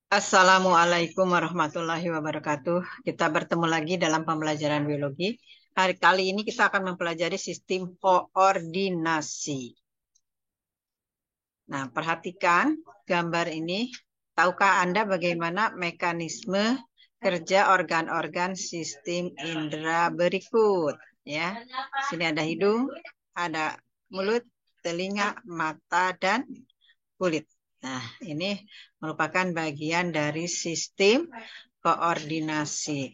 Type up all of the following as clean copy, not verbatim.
Assalamualaikum warahmatullahi wabarakatuh. Kita bertemu lagi dalam pembelajaran biologi. Kali ini kita akan mempelajari sistem koordinasi. Nah, perhatikan gambar ini. Tahukah Anda bagaimana mekanisme kerja organ-organ sistem indera berikut? Ya, sini ada hidung, ada mulut, telinga, mata, dan kulit. Nah, ini merupakan bagian dari sistem koordinasi.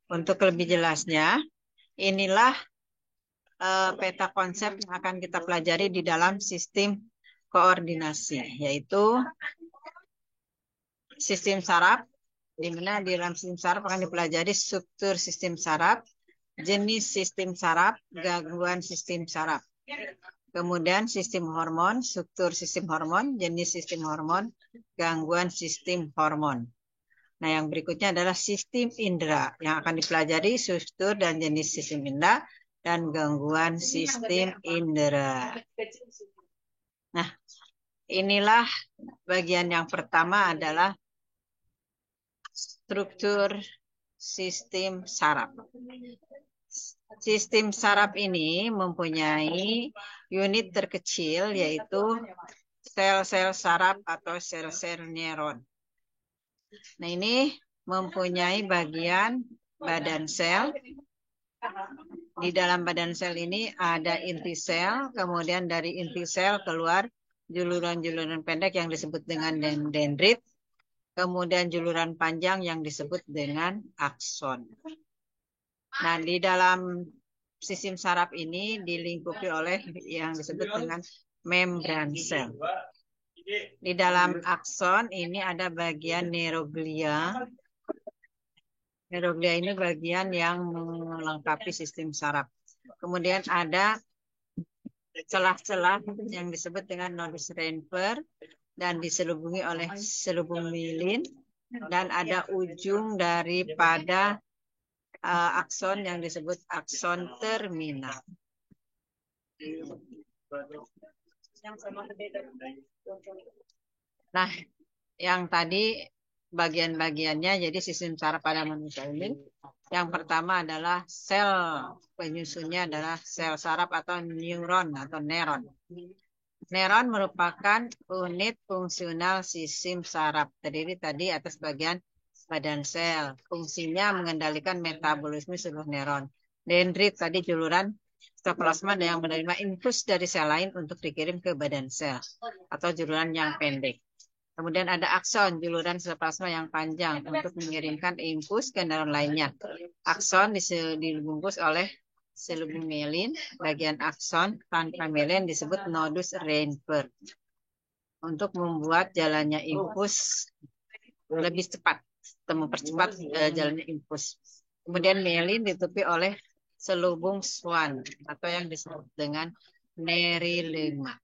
Untuk lebih jelasnya, inilah peta konsep yang akan kita pelajari di dalam sistem koordinasi, yaitu sistem saraf, di mana di dalam sistem saraf akan dipelajari struktur sistem saraf, jenis sistem saraf, gangguan sistem saraf. Kemudian sistem hormon, struktur sistem hormon, jenis sistem hormon, gangguan sistem hormon. Nah, yang berikutnya adalah sistem indera yang akan dipelajari struktur dan jenis sistem indera dan gangguan sistem indera. Nah, inilah bagian yang pertama adalah struktur sistem saraf. Sistem saraf ini mempunyai unit terkecil yaitu sel-sel saraf atau sel-sel neuron. Nah, ini mempunyai bagian badan sel. Di dalam badan sel ini ada inti sel, kemudian dari inti sel keluar juluran-juluran pendek yang disebut dengan dendrit, kemudian juluran panjang yang disebut dengan akson. Nah, di dalam sistem saraf ini dilingkupi oleh yang disebut dengan membran sel. Di dalam akson ini ada bagian neuroglia. Neuroglia ini bagian yang melengkapi sistem saraf. Kemudian ada celah-celah yang disebut dengan nodus Reinfer dan diselubungi oleh selubung mielin, dan ada ujung daripada akson yang disebut akson terminal. Nah, yang tadi bagian-bagiannya, jadi sistem saraf pada manusia ini, yang pertama adalah sel penyusunnya adalah sel saraf atau neuron atau neuron. Neuron merupakan unit fungsional sistem saraf, terdiri tadi atas bagian badan sel. Fungsinya mengendalikan metabolisme seluruh neuron. Dendrit tadi juluran sitoplasma yang menerima impuls dari sel lain untuk dikirim ke badan sel atau juluran yang pendek. Kemudian ada akson, juluran sitoplasma yang panjang untuk mengirimkan impuls ke neuron lainnya. Akson dibungkus oleh selubung mielin. Bagian akson tanpa mielin disebut nodus Reinfer untuk membuat jalannya impuls lebih cepat, mempercepat jalannya impuls. Kemudian mielin ditutupi oleh selubung Schwann atau yang disebut dengan nerilema.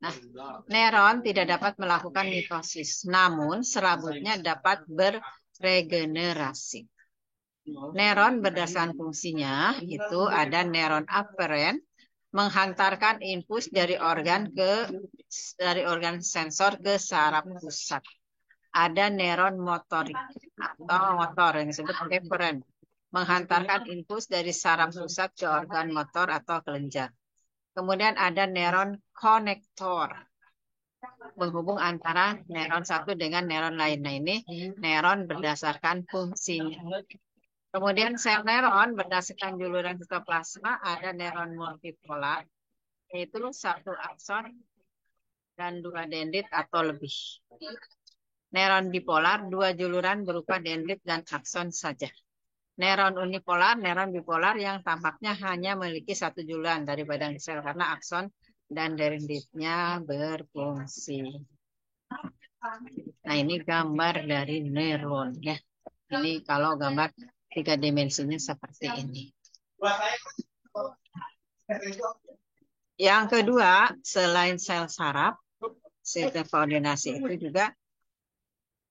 Nah, neuron tidak dapat melakukan mitosis, namun serabutnya dapat berregenerasi. Neuron berdasarkan fungsinya itu ada neuron aferen menghantarkan impuls dari organ sensor ke saraf pusat. Ada neuron motorik atau motor yang disebut eferen menghantarkan impuls dari saraf pusat ke organ motor atau kelenjar. Kemudian ada neuron konektor menghubung antara neuron satu dengan neuron lain. Nah, ini neuron berdasarkan fungsinya. Kemudian sel neuron berdasarkan juluran sitoplasma ada neuron multipolar, yaitu satu akson dan dua dendrit atau lebih. Neuron bipolar, dua juluran berupa dendrit dan akson saja. Neuron unipolar, neuron bipolar yang tampaknya hanya memiliki satu juluran dari badan sel karena akson dan dendritnya berfungsi. Nah, ini gambar dari neuron ya. Ini kalau gambar tiga dimensinya seperti ini. Yang kedua, selain sel saraf, sistem koordinasi itu juga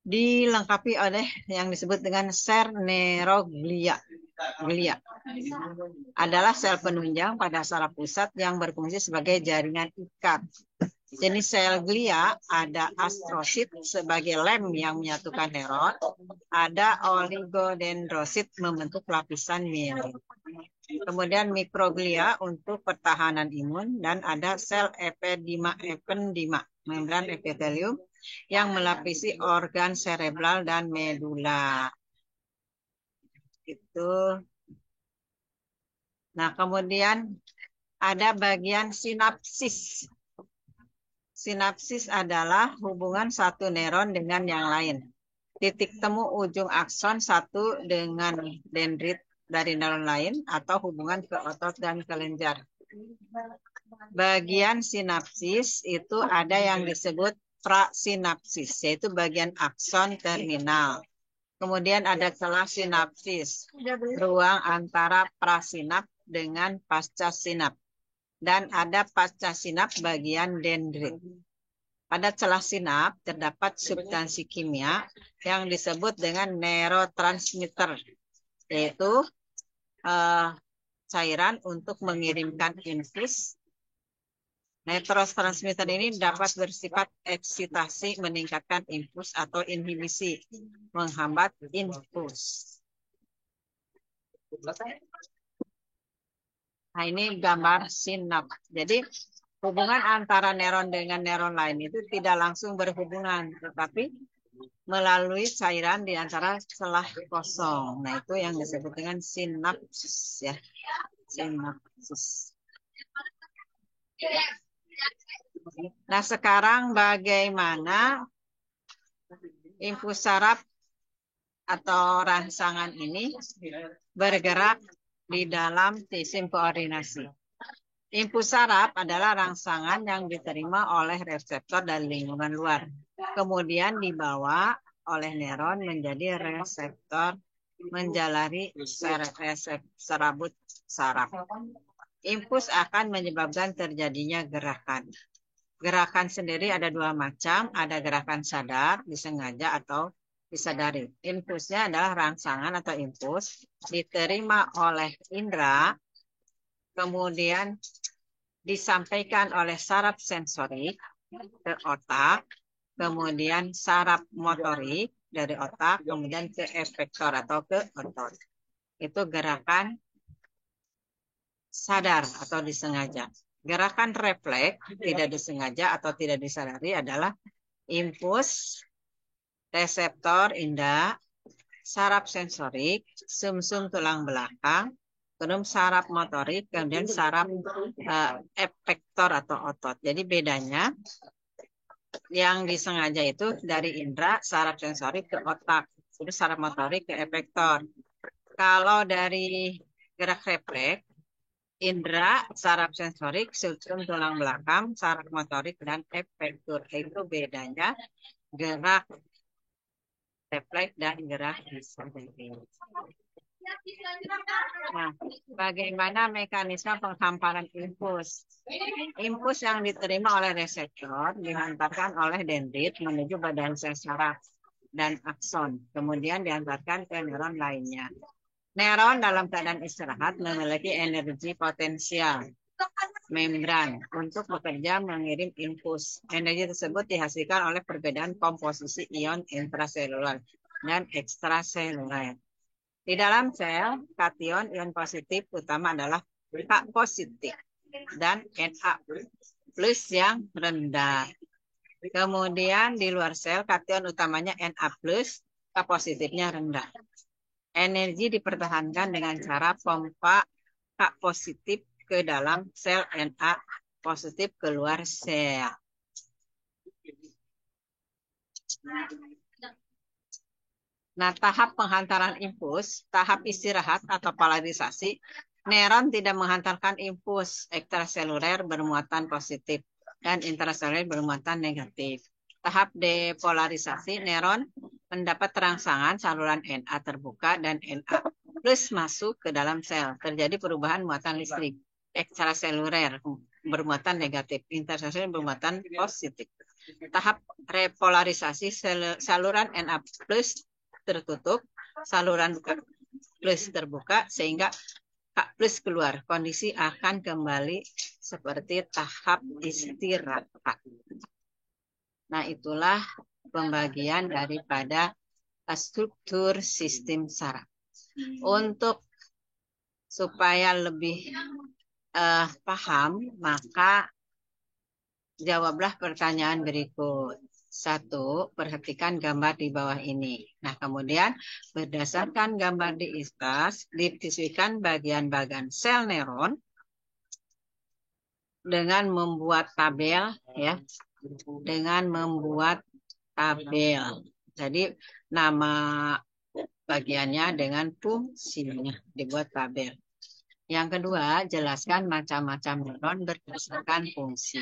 dilengkapi oleh yang disebut dengan sel neuroglia. glia adalah sel penunjang pada saraf pusat yang berfungsi sebagai jaringan ikat. Jenis sel glia ada astrosit sebagai lem yang menyatukan neuron, ada oligodendrosit membentuk lapisan mielin. Kemudian mikroglia untuk pertahanan imun, dan ada sel ependima, membran epitelium yang melapisi organ serebral dan medula. Itu. Nah, kemudian ada bagian sinapsis. Sinapsis adalah hubungan satu neuron dengan yang lain. Titik temu ujung akson satu dengan dendrit dari neuron lain, atau hubungan ke otot dan kelenjar. Bagian sinapsis itu ada yang disebut prasinapsis, yaitu bagian akson terminal. Kemudian ada celah sinapsis, ruang antara prasinap dengan pascasinap. Dan ada pascasinap bagian dendrit. Pada celah sinap terdapat substansi kimia yang disebut dengan neurotransmitter, yaitu cairan untuk mengirimkan infus. Neurotransmitter ini dapat bersifat eksitasi, meningkatkan infus, atau inhibisi, menghambat infus. Nah, ini gambar sinap. Jadi hubungan antara neuron dengan neuron lain itu tidak langsung berhubungan, tetapi melalui cairan di antara celah kosong. Nah, itu yang disebut dengan sinapsis, ya. Sinapsis. Nah, sekarang bagaimana infus saraf atau rangsangan ini bergerak di dalam sistem koordinasi. Infus saraf adalah rangsangan yang diterima oleh reseptor dari lingkungan luar, kemudian dibawa oleh neuron menjadi reseptor menjalari serabut saraf. Infus akan menyebabkan terjadinya gerakan. Gerakan sendiri ada dua macam, ada gerakan sadar, disengaja, atau disadari. Infusnya adalah rangsangan atau infus diterima oleh indera, kemudian disampaikan oleh saraf sensorik ke otak, kemudian saraf motorik dari otak, kemudian ke efektor atau ke otot. Itu gerakan sadar atau disengaja. Gerakan refleks tidak disengaja atau tidak disadari adalah infus, reseptor indera, saraf sensorik, sumsum tulang belakang, kemudian saraf motorik, kemudian saraf efektor atau otot. Jadi bedanya yang disengaja itu dari indera, saraf sensorik ke otak, itu saraf motorik ke efektor. Kalau dari gerak refleks, indera, saraf sensorik, sumsum tulang belakang, saraf motorik, dan efektor. Itu bedanya gerak refleks dan gerak disadari. Nah, bagaimana mekanisme penghamparan infus? Infus yang diterima oleh reseptor dihantarkan oleh dendrit menuju badan sel saraf dan akson, kemudian dihantarkan ke neuron lainnya. Neuron dalam keadaan istirahat memiliki energi potensial membran untuk bekerja mengirim infus. Energi tersebut dihasilkan oleh perbedaan komposisi ion intraseluler dan ekstraseluler. Di dalam sel, kation ion positif utama adalah K positif dan Na plus yang rendah. Kemudian di luar sel, kation utamanya Na plus, K positifnya rendah. Energi dipertahankan dengan cara pompa K positif ke dalam sel, Na positif keluar sel. Nah, tahap penghantaran infus, tahap istirahat atau polarisasi, neuron tidak menghantarkan infus, ekstraseluler bermuatan positif dan intraseluler bermuatan negatif. Tahap depolarisasi, neuron mendapat rangsangan saluran Na terbuka dan Na plus masuk ke dalam sel. Terjadi perubahan muatan listrik, ekstraseluler bermuatan negatif, intraseluler bermuatan positif. Tahap repolarisasi, saluran Na plus tertutup, saluran plus terbuka sehingga K plus keluar. Kondisi akan kembali seperti tahap istirahat. Nah, itulah pembagian daripada struktur sistem saraf. Untuk supaya lebih paham, maka jawablah pertanyaan berikut. 1. Perhatikan gambar di bawah ini. Nah, kemudian berdasarkan gambar di atas, didiskusikan bagian-bagian sel neuron dengan membuat tabel, ya. Dengan membuat tabel. Jadi, nama bagiannya dengan fungsinya dibuat tabel. Yang kedua, jelaskan macam-macam neuron berdasarkan fungsi.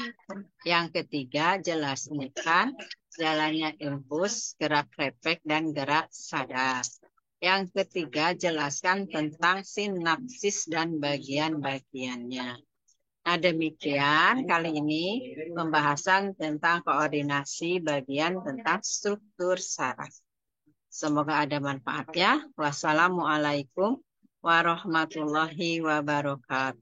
Yang ketiga, jelaskan jalannya impuls, gerak refleks, dan gerak sadar. Yang ketiga, jelaskan tentang sinapsis dan bagian-bagiannya. Nah, demikian kali ini pembahasan tentang koordinasi bagian tentang struktur saraf. Semoga ada manfaatnya. Wassalamualaikum warahmatullahi wabarakatuh.